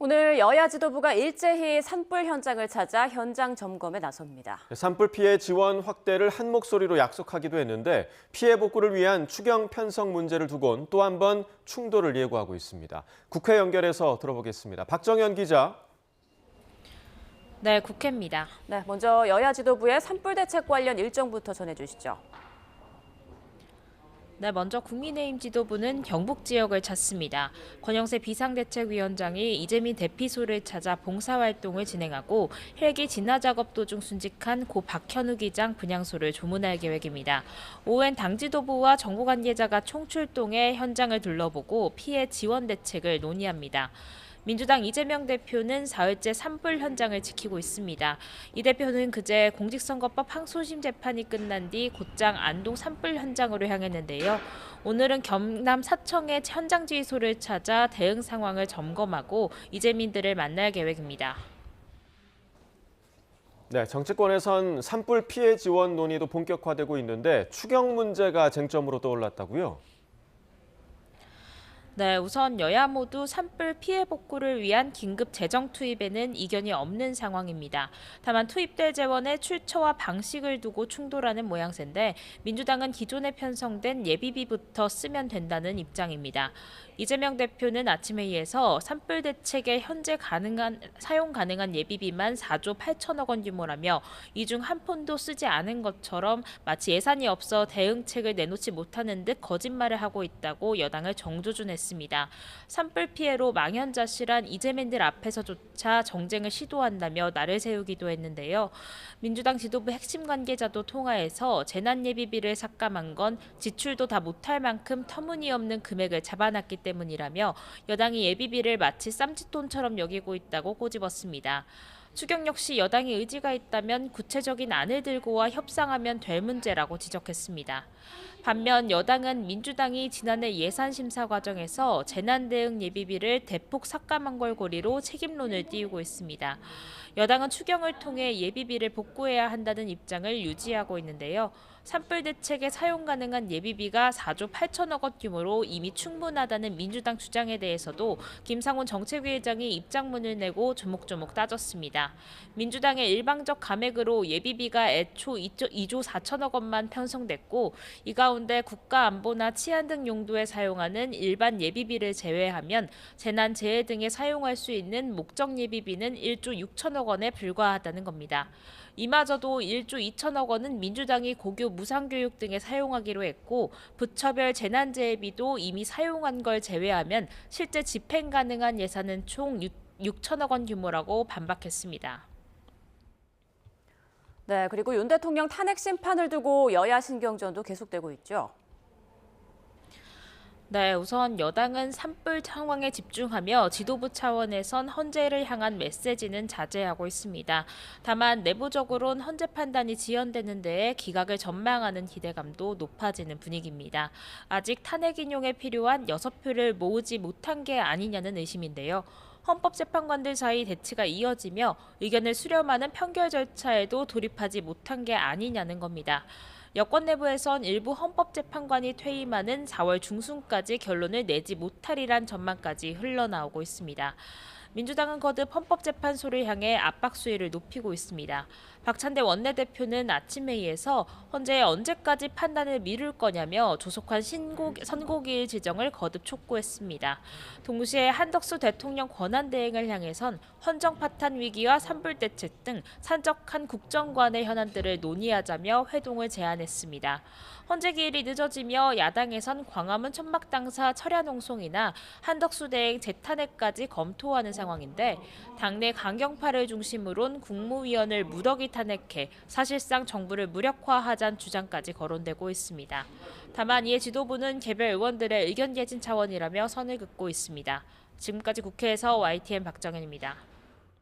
오늘 여야 지도부가 일제히 산불 현장을 찾아 현장 점검에 나섭니다. 산불 피해 지원 확대를 한 목소리로 약속하기도 했는데 피해 복구를 위한 추경 편성 문제를 두곤 또 한 번 충돌을 예고하고 있습니다. 국회 연결해서 들어보겠습니다. 박정현 기자. 네, 국회입니다. 네, 먼저 여야 지도부의 산불 대책 관련 일정부터 전해주시죠. 네, 먼저 국민의힘 지도부는 경북 지역을 찾습니다. 권영세 비상대책위원장이 이재민 대피소를 찾아 봉사활동을 진행하고 헬기 진화 작업 도중 순직한 고 박현우 기장 분향소를 조문할 계획입니다. 오후엔 당 지도부와 정부 관계자가 총출동해 현장을 둘러보고 피해 지원 대책을 논의합니다. 민주당 이재명 대표는 사흘째 산불 현장을 지키고 있습니다. 이 대표는 그제 공직선거법 항소심 재판이 끝난 뒤 곧장 안동 산불 현장으로 향했는데요. 오늘은 경남 사청의 현장 지휘소를 찾아 대응 상황을 점검하고 이재민들을 만날 계획입니다. 네, 정치권에선 산불 피해 지원 논의도 본격화되고 있는데 추경 문제가 쟁점으로 떠올랐다고요? 네, 우선 여야 모두 산불 피해 복구를 위한 긴급 재정 투입에는 이견이 없는 상황입니다. 다만 투입될 재원의 출처와 방식을 두고 충돌하는 모양새인데 민주당은 기존에 편성된 예비비부터 쓰면 된다는 입장입니다. 이재명 대표는 아침 회의에서 산불 대책에 현재 사용 가능한 예비비만 4조 8천억 원 규모라며 이 중 한 푼도 쓰지 않은 것처럼 마치 예산이 없어 대응책을 내놓지 못하는 듯 거짓말을 하고 있다고 여당을 정조준했습니다. 산불 피해로 망연자실한 이재민들 앞에서조차 정쟁을 시도한다며 날을 세우기도 했는데요. 민주당 지도부 핵심 관계자도 통화해서 재난예비비를 삭감한 건 지출도 다 못할 만큼 터무니없는 금액을 잡아놨기 때문이라며 여당이 예비비를 마치 쌈짓돈처럼 여기고 있다고 꼬집었습니다. 추경 역시 여당이 의지가 있다면 구체적인 안을 들고 와 협상하면 될 문제라고 지적했습니다. 반면 여당은 민주당이 지난해 예산심사 과정에서 재난대응 예비비를 대폭 삭감한 걸 고리로 책임론을 띄우고 있습니다. 여당은 추경을 통해 예비비를 복구해야 한다는 입장을 유지하고 있는데요. 산불 대책에 사용 가능한 예비비가 4조 8천억 원 규모로 이미 충분하다는 민주당 주장에 대해서도 김상훈 정책위 의장이 입장문을 내고 조목조목 따졌습니다. 민주당의 일방적 감액으로 예비비가 애초 2조 4천억 원만 편성됐고 이 가운데 국가안보나 치안 등 용도에 사용하는 일반 예비비를 제외하면 재난 재해 등에 사용할 수 있는 목적 예비비는 1조 6천억 원에 불과하다는 겁니다. 이마저도 1조 2천억 원은 민주당이 고교 무상교육 등에 사용하기로 했고 부처별 재난재해비도 이미 사용한 걸 제외하면 실제 집행 가능한 예산은 총 6천억 원 규모라고 반박했습니다. 네, 그리고 윤 대통령 탄핵 심판을 두고 여야 신경전도 계속되고 있죠. 네, 우선 여당은 산불 상황에 집중하며 지도부 차원에선 헌재를 향한 메시지는 자제하고 있습니다. 다만 내부적으로는 헌재 판단이 지연되는 데에 기각을 전망하는 기대감도 높아지는 분위기입니다. 아직 탄핵 인용에 필요한 6표를 모으지 못한 게 아니냐는 의심인데요. 헌법재판관들 사이 대치가 이어지며 의견을 수렴하는 판결 절차에도 돌입하지 못한 게 아니냐는 겁니다. 여권 내부에선 일부 헌법재판관이 퇴임하는 4월 중순까지 결론을 내지 못하리란 전망까지 흘러나오고 있습니다. 민주당은 거듭 헌법재판소를 향해 압박 수위를 높이고 있습니다. 박찬대 원내대표는 아침 회의에서 헌재에 언제까지 판단을 미룰 거냐며 조속한 선고기일 지정을 거듭 촉구했습니다. 동시에 한덕수 대통령 권한대행을 향해선 헌정 파탄 위기와 산불 대책 등 산적한 국정관의 현안들을 논의하자며 회동을 제안했습니다. 헌재 기일이 늦어지며 야당에선 광화문 천막당사 철야 농송이나 한덕수 대행 재탄핵까지 검토하는 상황인데 당내 강경파를 중심으론 국무위원을 무더기 탄핵해 사실상 정부를 무력화하자는 주장까지 거론되고 있습니다. 다만 이에 지도부는 개별 의원들의 의견 개진 차원이라며 선을 긋고 있습니다. 지금까지 국회에서 YTN 박정현입니다.